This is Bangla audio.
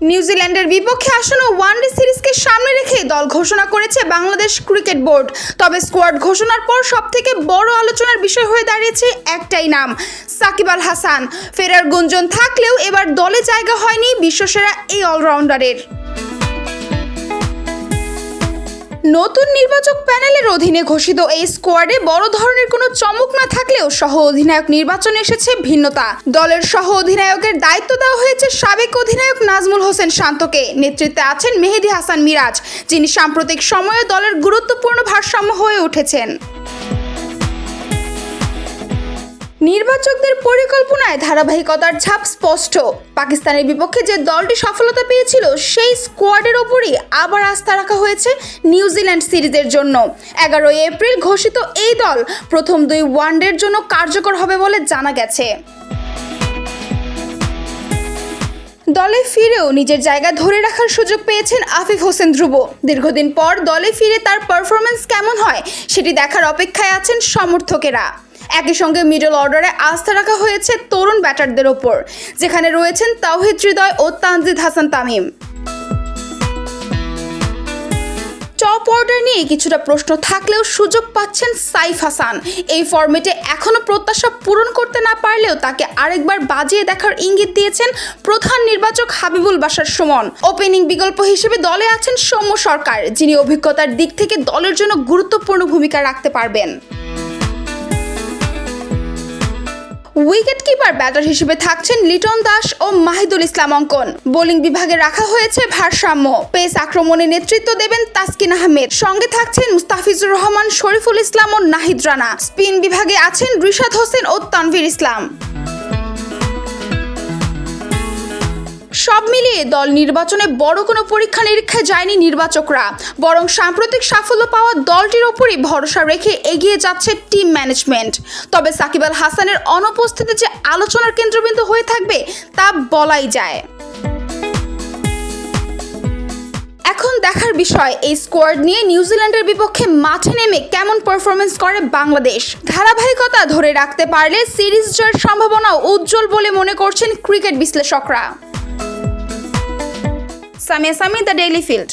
নিউজিল্যান্ডের বিপক্ষে আসন্ন ওয়ানডে সিরিজকে সামনে রেখে দল ঘোষণা করেছে বাংলাদেশ ক্রিকেট বোর্ড। তবে স্কোয়াড ঘোষণার পর সবথেকে বড় আলোচনার বিষয় হয়ে দাঁড়িয়েছে একটাই নাম, সাকিব আল হাসান। ফেরার গুঞ্জন থাকলেও এবার দলে জায়গা হয়নি বিশ্বসেরা এই অলরাউন্ডারের। নতুন নির্বাচক প্যানেলের অধীনে ঘোষিত এই স্কোয়াডে বড় ধরনের কোনো চমক না থাকলেও সহ অধিনায়ক নির্বাচনে এসেছে ভিন্নতা। দলের সহ অধিনায়কের দায়িত্ব দেওয়া হয়েছে সাবেক অধিনায়ক নাজমুল হোসেন শান্তকে। নেতৃত্বে আছেন মেহেদী হাসান মিরাজ, যিনি সাম্প্রতিক সময়ে দলের গুরুত্বপূর্ণ ভারসাম্য হয়ে উঠেছেন। নির্বাচকদের পরিকল্পনায় ধারাবাহিকতার ছাপ স্পষ্ট। পাকিস্তানের বিপক্ষে যে দলটি সফলতা পেয়েছিল সেই স্কোয়াডের ওপরই আবার আস্থা রাখা হয়েছে নিউজিল্যান্ড সিরিজের জন্য। 11 এপ্রিল ঘোষিত এই দল প্রথম 2 ওয়ানডের জন্য কার্যকর হবে বলে জানা গেছে। দলে ফিরেও নিজের জায়গা ধরে রাখার সুযোগ পেয়েছেন আফিফ হোসেন ধ্রুব। দীর্ঘদিন পর দলে ফিরে তার পারফরমেন্স কেমন হয় সেটি দেখার অপেক্ষায় আছেন সমর্থকেরা। একই সঙ্গে মিডল অর্ডারে আস্থা রাখা হয়েছে তরুণ ব্যাটারদের ওপর, যেখানে রয়েছেন তাওহিদ হৃদয় ও তানজিদ হাসান তামিম। টপ অর্ডার নিয়ে কিছুটা প্রশ্ন থাকলেও সুযোগ পাচ্ছেন সাইফ হাসান। এই ফরম্যাটে এখনও প্রত্যাশা পূরণ করতে না পারলেও তাকে আরেকবার বাজিয়ে দেখার ইঙ্গিত দিয়েছেন প্রধান নির্বাচক হাবিবুল বাশার সুমন। ওপেনিং বিকল্প হিসেবে দলে আছেন সৌম্য সরকার, যিনি অভিজ্ঞতার দিক থেকে দলের জন্য গুরুত্বপূর্ণ ভূমিকা রাখতে পারবেন। উইকেট কিপার ব্যাটার হিসেবে থাকছেন লিটন দাস ও মাহিদুল ইসলাম অঙ্কন। বোলিং বিভাগে রাখা হয়েছে ভারসাম্য। পেস আক্রমণে নেতৃত্ব দেবেন তাসকিন আহমেদ, সঙ্গে থাকছেন মুস্তাফিজুর রহমান, শরীফুল ইসলাম ও নাহিদ রানা। স্পিন বিভাগে আছেন রিশাদ হোসেন ও তানভীর ইসলাম। সব মিলিয়ে দল নির্বাচনে বড় কোনো পরীক্ষা নিরীক্ষায় যায়নি নির্বাচকরা, বরং সাম্প্রতিক সাফল্য পাওয়া দলটির ওপরই ভরসা রেখে এগিয়ে যাচ্ছে টিম ম্যানেজমেন্ট। তবে সাকিব আল হাসানের অনুপস্থিতি যে আলোচনার কেন্দ্রবিন্দু হয়ে থাকবে তা বলাই যায়। এখন দেখার বিষয় এই স্কোয়াড নিয়ে নিউজিল্যান্ডের বিপক্ষে মাঠে নেমে কেমন পারফরমেন্স করে বাংলাদেশ। ধারাবাহিকতা ধরে রাখতে পারলে সিরিজ জয়ের সম্ভাবনাও উজ্জ্বল বলে মনে করছেন ক্রিকেট বিশ্লেষকরা। Samia Sami, the Daily field.